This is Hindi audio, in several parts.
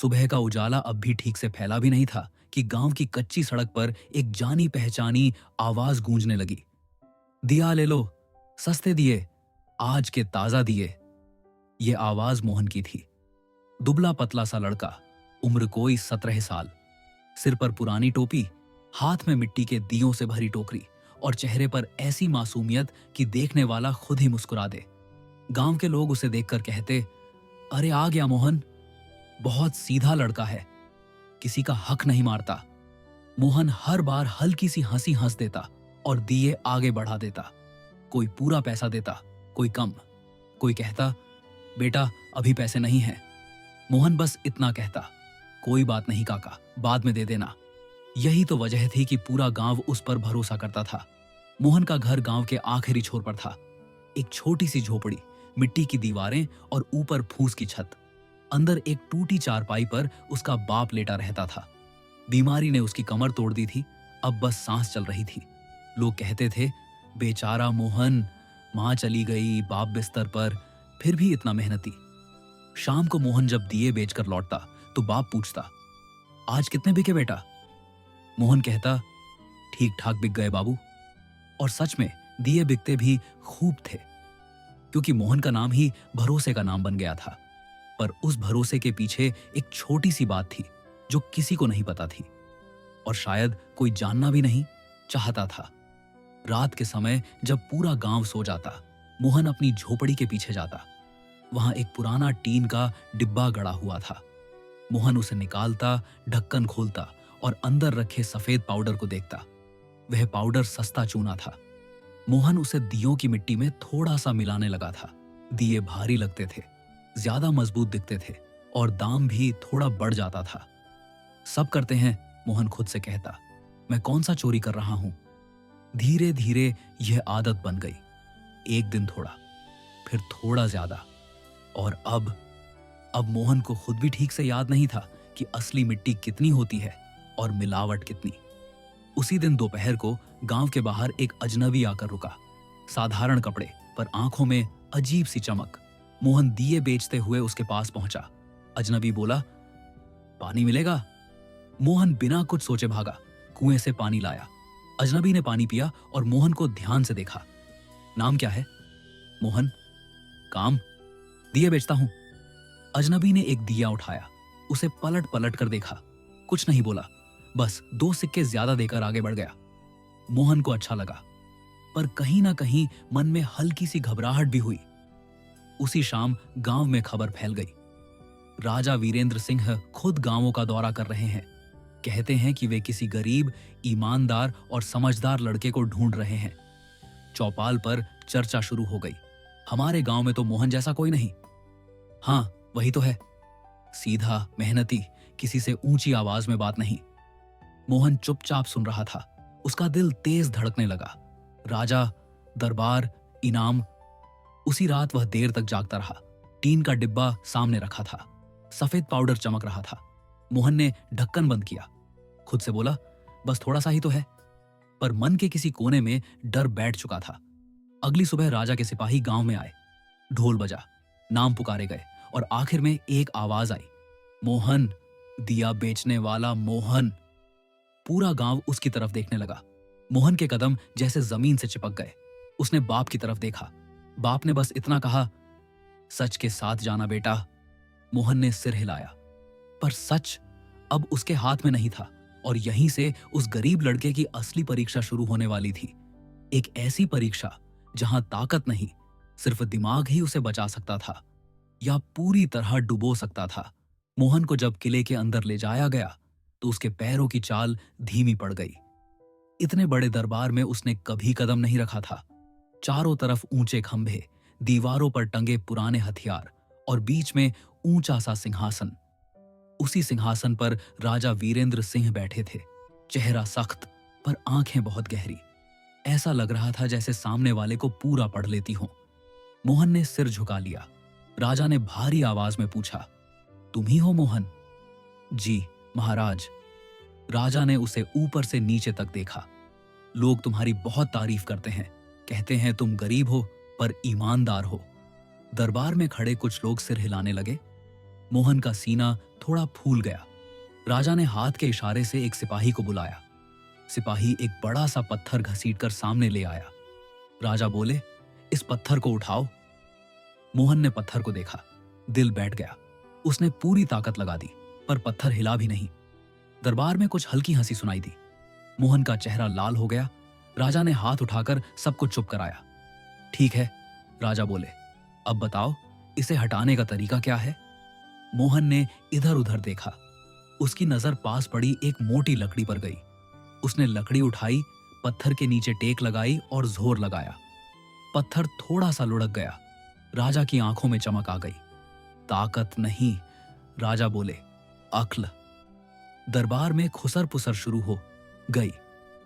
सुबह का उजाला अब भी ठीक से फैला भी नहीं था कि गांव की कच्ची सड़क पर एक जानी पहचानी आवाज गूंजने लगी। दिया ले लो, सस्ते दिए, आज के ताजा दिए। ये आवाज मोहन की थी। दुबला पतला सा लड़का, उम्र कोई 17 साल, सिर पर पुरानी टोपी, हाथ में मिट्टी के दियों से भरी टोकरी और चेहरे पर ऐसी मासूमियत कि देखने वाला खुद ही मुस्कुरा दे। गांव के लोग उसे देखकर कहते, अरे आ गया मोहन, बहुत सीधा लड़का है, किसी का हक नहीं मारता। मोहन हर बार हल्की सी हंसी हंस देता और दिए आगे बढ़ा देता। कोई पूरा पैसा देता, कोई कम। कोई कहता, बेटा अभी पैसे नहीं हैं। मोहन बस इतना कहता, कोई बात नहीं काका, बाद में दे देना। यही तो वजह थी कि पूरा गांव उस पर भरोसा करता था। मोहन का घर गांव के आखिरी छोर पर था। एक छोटी सी झोपड़ी, मिट्टी की दीवारें और ऊपर फूस की छत। अंदर एक टूटी चारपाई पर उसका बाप लेटा रहता था। बीमारी ने उसकी कमर तोड़ दी थी, अब बस सांस चल रही थी। लोग कहते थे, बेचारा मोहन, मां चली गई, बाप बिस्तर पर, फिर भी इतना मेहनती। शाम को मोहन जब दिए बेचकर लौटता तो बाप पूछता, आज कितने बिके बेटा? मोहन कहता, ठीक ठाक बिक गए बाबू। और सच में दिए बिकते भी खूब थे, क्योंकि मोहन का नाम ही भरोसे का नाम बन गया था। पर उस भरोसे के पीछे एक छोटी सी बात थी जो किसी को नहीं पता थी, और शायद कोई जानना भी नहीं चाहता था। रात के समय जब पूरा गांव सो जाता, मोहन अपनी झोपड़ी के पीछे जाता। वहां एक पुराना टीन का डिब्बा गड़ा हुआ था। मोहन उसे निकालता, ढक्कन खोलता और अंदर रखे सफेद पाउडर को देखता। वह पाउडर सस्ता चूना था। मोहन उसे दियों की मिट्टी में थोड़ा सा मिलाने लगा था। दिए भारी लगते थे, ज्यादा मजबूत दिखते थे और दाम भी थोड़ा बढ़ जाता था। सब करते हैं, मोहन खुद से कहता, मैं कौन सा चोरी कर रहा हूं। धीरे धीरे यह आदत बन गई। एक दिन थोड़ा, फिर थोड़ा ज्यादा, और अब मोहन को खुद भी ठीक से याद नहीं था कि असली मिट्टी कितनी होती है और मिलावट कितनी। उसी दिन दोपहर को गांव के बाहर एक अजनबी आकर रुका। साधारण कपड़े पर आंखों में अजीब सी चमक। मोहन दिए बेचते हुए उसके पास पहुंचा। अजनबी बोला, पानी मिलेगा? मोहन बिना कुछ सोचे भागा, कुएं से पानी लाया। अजनबी ने पानी पिया और मोहन को ध्यान से देखा। नाम क्या है? मोहन। काम? दिए बेचता हूं। अजनबी ने एक दिया उठाया, उसे पलट पलट कर देखा, कुछ नहीं बोला, बस 2 सिक्के ज्यादा देकर आगे बढ़ गया। मोहन को अच्छा लगा, पर कहीं ना कहीं मन में हल्की सी घबराहट भी हुई। उसी शाम गांव में खबर फैल गई। राजा वीरेंद्र सिंह खुद गांवों का दौरा कर रहे हैं। कहते हैं कि वे किसी गरीब, ईमानदार और समझदार लड़के को ढूंढ रहे हैं। चौपाल पर चर्चा शुरू हो गई। हमारे गांव में तो मोहन जैसा कोई नहीं। हाँ, वही तो है, सीधा, मेहनती, किसी से ऊंची आवाज में बात नहीं। मोहन चुपचाप सुन रहा था। उसका दिल तेज धड़कने लगा। राजा, दरबार, इनाम। उसी रात वह देर तक जागता रहा। टीन का डिब्बा सामने रखा था, सफेद पाउडर चमक रहा था। मोहन ने ढक्कन बंद किया, खुद से बोला, बस थोड़ा सा ही तो है। पर मन के किसी कोने में डर बैठ चुका था। अगली सुबह राजा के सिपाही गांव में आए। ढोल बजा, नाम पुकारे गए और आखिर में एक आवाज आई, मोहन, दिया बेचने वाला मोहन। पूरा गांव उसकी तरफ देखने लगा। मोहन के कदम जैसे जमीन से चिपक गए। उसने बाप की तरफ देखा। बाप ने बस इतना कहा, सच के साथ जाना बेटा। मोहन ने सिर हिलाया, पर सच अब उसके हाथ में नहीं था, और यहीं से उस गरीब लड़के की असली परीक्षा शुरू होने वाली थी। एक ऐसी परीक्षा जहां ताकत नहीं, सिर्फ दिमाग ही उसे बचा सकता था या पूरी तरह डुबो सकता था। मोहन को जब किले के अंदर ले जाया गया तो उसके पैरों की चाल धीमी पड़ गई। इतने बड़े दरबार में उसने कभी कदम नहीं रखा था। चारों तरफ ऊंचे खंभे, दीवारों पर टंगे पुराने हथियार और बीच में ऊंचा सा सिंहासन। उसी सिंहासन पर राजा वीरेंद्र सिंह बैठे थे। चेहरा सख्त, पर आंखें बहुत गहरी। ऐसा लग रहा था जैसे सामने वाले को पूरा पढ़ लेती हों। मोहन ने सिर झुका लिया। राजा ने भारी आवाज में पूछा, तुम ही हो मोहन? जी महाराज। राजा ने उसे ऊपर से नीचे तक देखा। लोग तुम्हारी बहुत तारीफ करते हैं, कहते हैं तुम गरीब हो पर ईमानदार हो। दरबार में खड़े कुछ लोग सिर हिलाने लगे। मोहन का सीना थोड़ा फूल गया। राजा ने हाथ के इशारे से एक सिपाही को बुलाया। सिपाही एक बड़ा सा पत्थर घसीटकर सामने ले आया। राजा बोले, इस पत्थर को उठाओ। मोहन ने पत्थर को देखा, दिल बैठ गया। उसने पूरी ताकत लगा दी, पर पत्थर हिला भी नहीं। दरबार में कुछ हल्की हंसी सुनाई दी। मोहन का चेहरा लाल हो गया। राजा ने हाथ उठाकर सबको चुप कराया। ठीक है, राजा बोले, अब बताओ इसे हटाने का तरीका क्या है? मोहन ने इधर उधर देखा। उसकी नजर पास पड़ी एक मोटी लकड़ी पर गई। उसने लकड़ी उठाई, पत्थर के नीचे टेक लगाई और जोर लगाया। पत्थर थोड़ा सा लुढ़क गया। राजा की आंखों में चमक आ गई। ताकत नहीं, राजा बोले, अक्ल। दरबार में खुसर पुसर शुरू हो गई।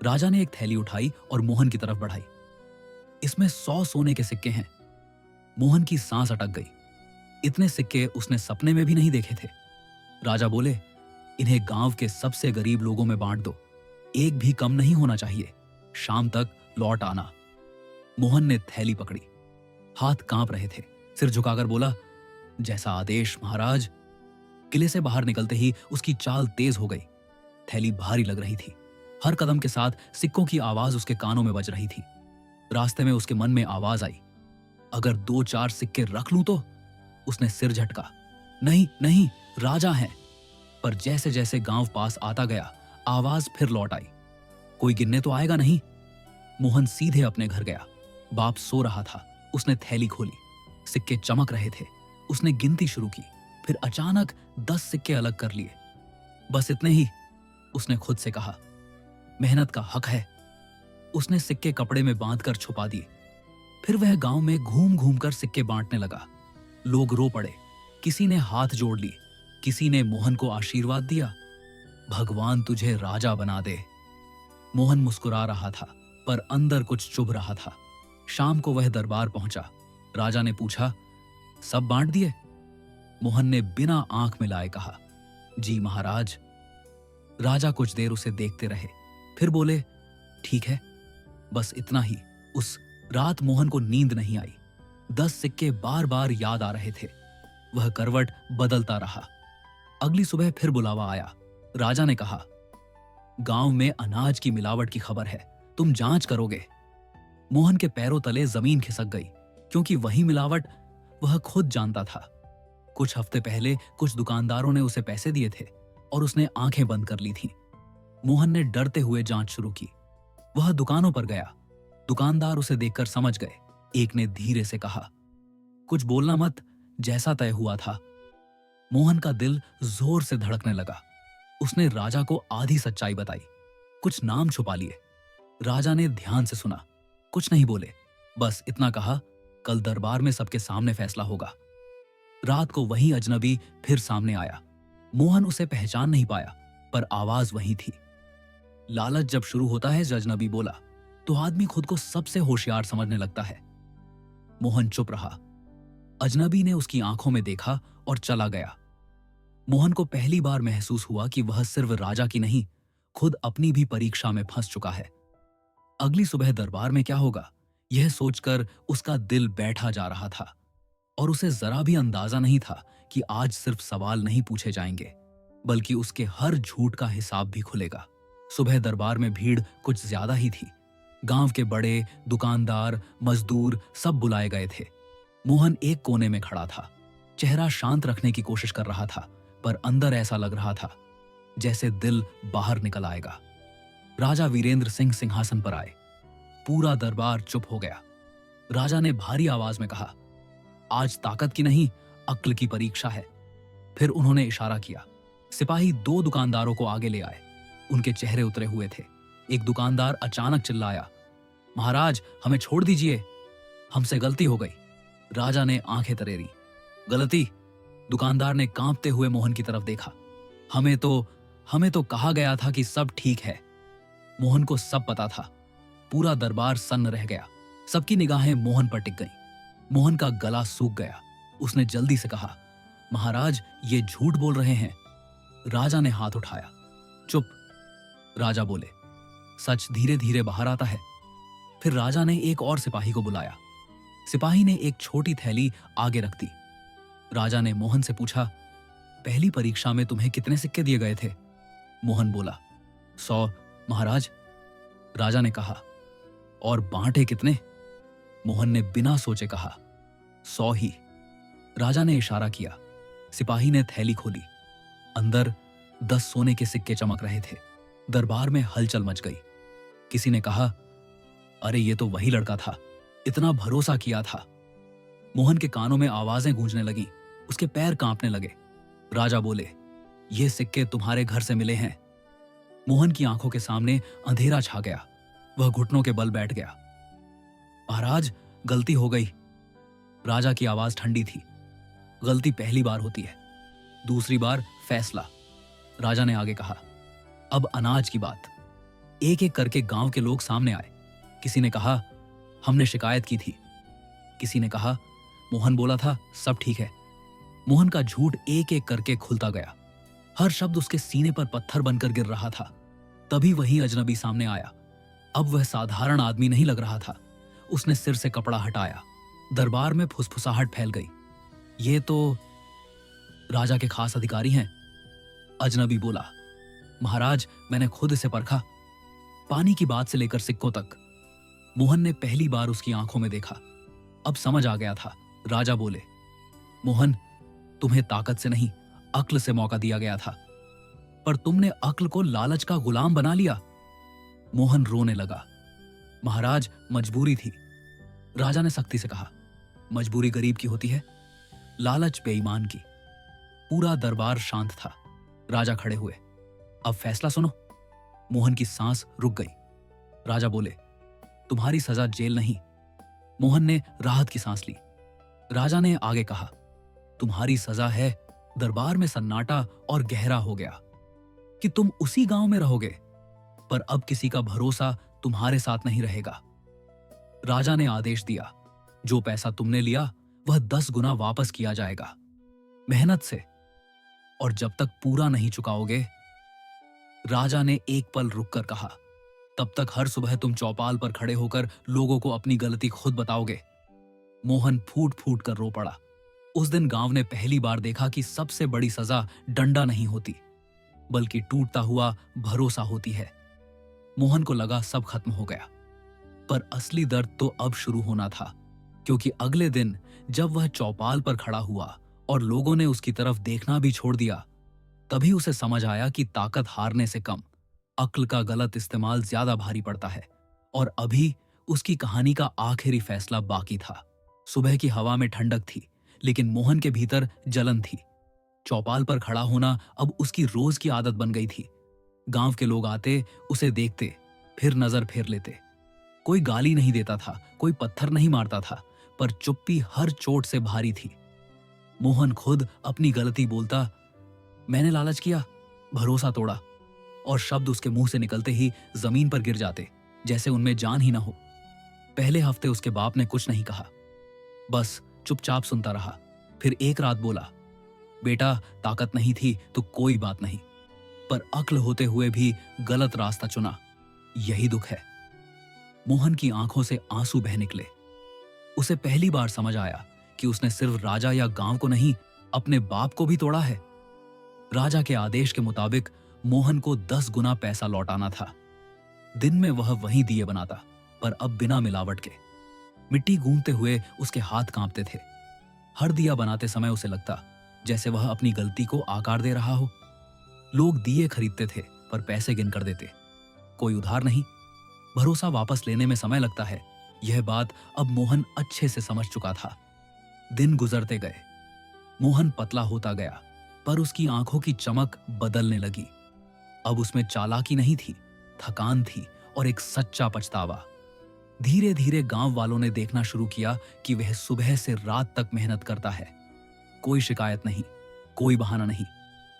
राजा ने एक थैली उठाई और मोहन की तरफ बढ़ाई। इसमें 100 सोने के सिक्के हैं। मोहन की सांस अटक गई। इतने सिक्के उसने सपने में भी नहीं देखे थे। राजा बोले, इन्हें गांव के सबसे गरीब लोगों में बांट दो। एक भी कम नहीं होना चाहिए। शाम तक लौट आना। मोहन ने थैली पकड़ी। हाथ कांप रहे थे। सिर झुकाकर बोला, जैसा आदेश महाराज। किले से बाहर निकलते ही उसकी चाल तेज हो गई। थैली भारी लग रही थी। हर कदम के साथ सिक्कों की आवाज उसके कानों में बज रही थी। रास्ते में उसके मन में आवाज आई, अगर 2-4 सिक्के रख लूं तो? उसने सिर झटका। नहीं नहीं, राजा हैं। पर जैसे जैसे गांव पास आता गया, आवाज फिर लौट आई, कोई गिनने तो आएगा नहीं? मोहन सीधे अपने घर गया। बाप सो रहा था। उसने थैली खोली। सिक्के चमक रहे थे। उसने गिनती शुरू की। फिर अचानक 10 सिक्के अलग कर लिए। बस इतने ही, उसने खुद से कहा। मेहनत का हक है। उसने सिक्के कपड़े में बांधकर छुपा दिए। फिर वह गांव में घूम घूम कर सिक्के बांटने लगा। लोग रो पड़े। किसी ने हाथ जोड़ लिए, किसी ने मोहन को आशीर्वाद दिया। भगवान तुझे राजा बना दे। मोहन मुस्कुरा रहा था, पर अंदर कुछ चुभ रहा था। शाम को वह दरबार पहुंचा। राजा ने पूछा, सब बांट दिए? मोहन ने बिना आंख मिलाए कहा, जी महाराज। राजा कुछ देर उसे देखते रहे, फिर बोले, ठीक है। बस इतना ही। उस रात मोहन को नींद नहीं आई। 10 सिक्के बार बार याद आ रहे थे। वह करवट बदलता रहा। अगली सुबह फिर बुलावा आया। राजा ने कहा, गांव में अनाज की मिलावट की खबर है, तुम जांच करोगे? मोहन के पैरों तले जमीन खिसक गई, क्योंकि वही मिलावट वह खुद जानता था। कुछ हफ्ते पहले कुछ दुकानदारों ने उसे पैसे दिए थे और उसने आंखें बंद कर ली थीं। मोहन ने डरते हुए जांच शुरू की। वह दुकानों पर गया। दुकानदार उसे देखकर समझ गए। एक ने धीरे से कहा, कुछ बोलना मत, जैसा तय हुआ था। मोहन का दिल जोर से धड़कने लगा। उसने राजा को आधी सच्चाई बताई। कुछ नाम छुपा लिए। राजा ने ध्यान से सुना, कुछ नहीं बोले। बस इतना कहा, कल दरबार में सबके सामने फैसला होगा। रात को वही अजनबी फिर सामने आया। मोहन उसे पहचान नहीं पाया, पर आवाज वही थी। लालच जब शुरू होता है, अजनबी बोला, तो आदमी खुद को सबसे होशियार समझने लगता है। मोहन चुप रहा। अजनबी ने उसकी आंखों में देखा और चला गया। मोहन को पहली बार महसूस हुआ कि वह सिर्फ राजा की नहीं, खुद अपनी भी परीक्षा में फंस चुका है। अगली सुबह दरबार में क्या होगा, यह सोचकर उसका दिल बैठा जा रहा था। और उसे जरा भी अंदाजा नहीं था कि आज सिर्फ सवाल नहीं पूछे जाएंगे, बल्कि उसके हर झूठ का हिसाब भी खुलेगा। सुबह दरबार में भीड़ कुछ ज्यादा ही थी। गांव के बड़े, दुकानदार, मजदूर सब बुलाए गए थे। मोहन एक कोने में खड़ा था। चेहरा शांत रखने की कोशिश कर रहा था, पर अंदर ऐसा लग रहा था जैसे दिल बाहर निकल आएगा। राजा वीरेंद्र सिंह सिंहासन पर आए। पूरा दरबार चुप हो गया। राजा ने भारी आवाज में कहा, आज ताकत की नहीं, अक्ल की परीक्षा है। फिर उन्होंने इशारा किया। सिपाही 2 दुकानदारों को आगे ले आए। उनके चेहरे उतरे हुए थे। एक दुकानदार अचानक चिल्लाया, महाराज हमें छोड़ दीजिए, हमसे गलती हो गई। राजा ने आंखें तरेरी। गलती? दुकानदार ने कांपते हुए मोहन की तरफ देखा। हमें तो कहा गया था कि सब ठीक है। मोहन को सब पता था। पूरा दरबार सन्न रह गया। सबकी निगाहें मोहन पर टिक गईं। मोहन का गला सूख गया। उसने जल्दी से कहा, महाराज ये झूठ बोल रहे हैं। राजा ने हाथ उठाया। चुप, राजा बोले, सच धीरे धीरे बाहर आता है। फिर राजा ने एक और सिपाही को बुलाया। सिपाही ने एक छोटी थैली आगे रख दी। राजा ने मोहन से पूछा, पहली परीक्षा में तुम्हें कितने सिक्के दिए गए थे? मोहन बोला, 100 महाराज। राजा ने कहा, और बांटे कितने? मोहन ने बिना सोचे कहा, 100 ही। राजा ने इशारा किया। सिपाही ने थैली खोली। अंदर 10 सोने के सिक्के चमक रहे थे। दरबार में हलचल मच गई। किसी ने कहा, अरे ये तो वही लड़का था, इतना भरोसा किया था। मोहन के कानों में आवाजें गूंजने लगी। उसके पैर कांपने लगे। राजा बोले, ये सिक्के तुम्हारे घर से मिले हैं। मोहन की आंखों के सामने अंधेरा छा गया। वह घुटनों के बल बैठ गया। महाराज, गलती हो गई। राजा की आवाज ठंडी थी। गलती पहली बार होती है, दूसरी बार फैसला। राजा ने आगे कहा, अब अनाज की बात। एक एक करके गांव के लोग सामने आए। किसी ने कहा, हमने शिकायत की थी। किसी ने कहा, मोहन बोला था सब ठीक है। मोहन का झूठ एक एक करके खुलता गया। हर शब्द उसके सीने पर पत्थर बनकर गिर रहा था। तभी वही अजनबी सामने आया। अब वह साधारण आदमी नहीं लग रहा था। उसने सिर से कपड़ा हटाया। दरबार में फुसफुसाहट फैल गई। ये तो राजा के खास अधिकारी हैं। अजनबी बोला, महाराज, मैंने खुद इसे परखा, पानी की बात से लेकर सिक्कों तक। मोहन ने पहली बार उसकी आंखों में देखा। अब समझ आ गया था। राजा बोले, मोहन, तुम्हें ताकत से नहीं, अक्ल से मौका दिया गया था, पर तुमने अक्ल को लालच का गुलाम बना लिया। मोहन रोने लगा। महाराज, मजबूरी थी। राजा ने सख्ती से कहा, मजबूरी गरीब की होती है, लालच बेईमान की। पूरा दरबार शांत था। राजा खड़े हुए। अब फैसला सुनो। मोहन की सांस रुक गई। राजा बोले, तुम्हारी सजा जेल नहीं। मोहन ने राहत की सांस ली। राजा ने आगे कहा, तुम्हारी सजा है। दरबार में सन्नाटा और गहरा हो गया कि तुम उसी गांव में रहोगे, पर अब किसी का भरोसा तुम्हारे साथ नहीं रहेगा। राजा ने आदेश दिया, जो पैसा तुमने लिया वह 10 गुना वापस किया जाएगा, मेहनत से, और जब तक पूरा नहीं चुकाओगे। राजा ने एक पल रुककर कहा, तब तक हर सुबह तुम चौपाल पर खड़े होकर लोगों को अपनी गलती खुद बताओगे। मोहन फूट फूट कर रो पड़ा। उस दिन गांव ने पहली बार देखा कि सबसे बड़ी सजा डंडा नहीं होती, बल्कि टूटता हुआ भरोसा होती है। मोहन को लगा सब खत्म हो गया, पर असली दर्द तो अब शुरू होना था, क्योंकि अगले दिन जब वह चौपाल पर खड़ा हुआ और लोगों ने उसकी तरफ देखना भी छोड़ दिया, तभी उसे समझ आया कि ताकत हारने से कम अक्ल का गलत इस्तेमाल ज्यादा भारी पड़ता है। और अभी उसकी कहानी का आखिरी फैसला बाकी था। सुबह की हवा में ठंडक थी, लेकिन मोहन के भीतर जलन थी। चौपाल पर खड़ा होना अब उसकी रोज की आदत बन गई थी। गांव के लोग आते, उसे देखते, फिर नजर फेर लेते। कोई गाली नहीं देता था, कोई पत्थर नहीं मारता था, पर चुप्पी हर चोट से भारी थी। मोहन खुद अपनी गलती बोलता, मैंने लालच किया, भरोसा तोड़ा, और शब्द उसके मुंह से निकलते ही जमीन पर गिर जाते, जैसे उनमें जान ही ना हो। पहले हफ्ते उसके बाप ने कुछ नहीं कहा, बस चुपचाप सुनता रहा। फिर एक रात बोला, बेटा, ताकत नहीं थी तो कोई बात नहीं, पर अक्ल होते हुए भी गलत रास्ता चुना, यही दुख है। मोहन की आंखों से आंसू बह निकले। उसे पहली बार समझ आया कि उसने सिर्फ राजा या गांव को नहीं, अपने बाप को भी तोड़ा है। राजा के आदेश के मुताबिक मोहन को 10 गुना पैसा लौटाना था। दिन में वह वहीं दिए बनाता, पर अब बिना मिलावट के। मिट्टी गूंथते हुए उसके हाथ कांपते थे। हर दिया बनाते समय उसे लगता जैसे वह अपनी गलती को आकार दे रहा हो। लोग दिए खरीदते थे, पर पैसे गिन कर देते, कोई उधार नहीं। भरोसा वापस लेने में समय लगता है, यह बात अब मोहन अच्छे से समझ चुका था। दिन गुजरते गए। मोहन पतला होता गया, पर उसकी आंखों की चमक बदलने लगी। अब उसमें चालाकी नहीं थी, थकान थी और एक सच्चा पछतावा। धीरे धीरे गांव वालों ने देखना शुरू किया कि वह सुबह से रात तक मेहनत करता है। कोई शिकायत नहीं, कोई बहाना नहीं।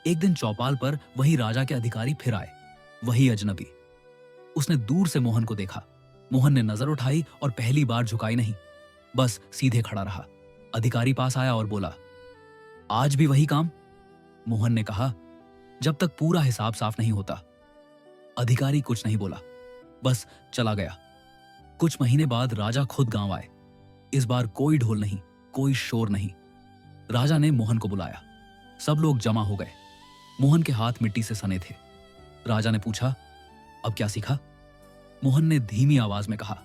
एक दिन चौपाल पर वही राजा के अधिकारी फिर आए, वही अजनबी। उसने दूर से मोहन को देखा। मोहन ने नजर उठाई और पहली बार झुकाई नहीं, बस सीधे खड़ा रहा। अधिकारी पास आया और बोला, आज भी वही काम? मोहन ने कहा, जब तक पूरा हिसाब साफ नहीं होता। अधिकारी कुछ नहीं बोला, बस चला गया। कुछ महीने बाद राजा खुद गांव आए। इस बार कोई ढोल नहीं, कोई शोर नहीं। राजा ने मोहन को बुलाया। सब लोग जमा हो गए। मोहन के हाथ मिट्टी से सने थे। राजा ने पूछा, अब क्या सीखा? मोहन ने धीमी आवाज में कहा,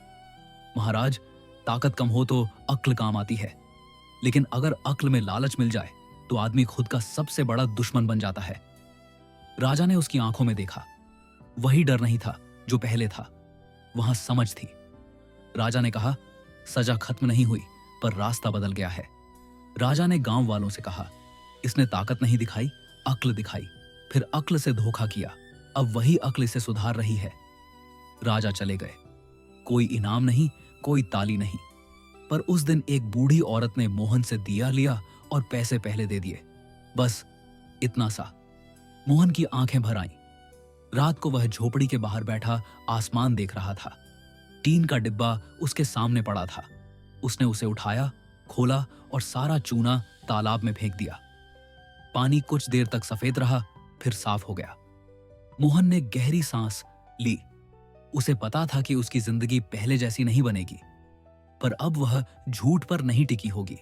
महाराज, ताकत कम हो तो अक्ल काम आती है, लेकिन अगर अक्ल में लालच मिल जाए तो आदमी खुद का सबसे बड़ा दुश्मन बन जाता है। राजा ने उसकी आंखों में देखा। वही डर नहीं था जो पहले था, वहां समझ थी। राजा ने कहा, सजा खत्म नहीं हुई पर रास्ता बदल गया है। राजा ने गांव वालों से कहा, इसने ताकत नहीं दिखाई, अक्ल दिखाई, फिर अक्ल से धोखा किया, अब वही अक्ल इसे सुधार रही है। राजा चले गए। कोई इनाम नहीं, कोई ताली नहीं, पर उस दिन एक बूढ़ी औरत ने मोहन से दिया लिया और पैसे पहले दे दिए। बस इतना सा। मोहन की आंखें भर आईं। रात को वह झोपड़ी के बाहर बैठा आसमान देख रहा था। टीन का डिब्बा उसके सामने पड़ा था। उसने उसे उठाया, खोला और सारा चूना तालाब में फेंक दिया। पानी कुछ देर तक सफेद रहा, फिर साफ हो गया। मोहन ने गहरी सांस ली। उसे पता था कि उसकी जिंदगी पहले जैसी नहीं बनेगी, पर अब वह झूठ पर नहीं टिकी होगी।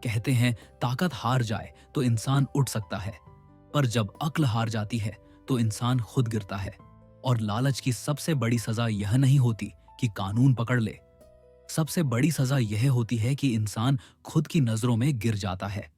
कहते हैं ताकत हार जाए तो इंसान उठ सकता है, पर जब अक्ल हार जाती है तो इंसान खुद गिरता है। और लालच की सबसे बड़ी सजा यह नहीं होती कि कानून पकड़ ले, सबसे बड़ी सजा यह होती है कि इंसान खुद की नजरों में गिर जाता है।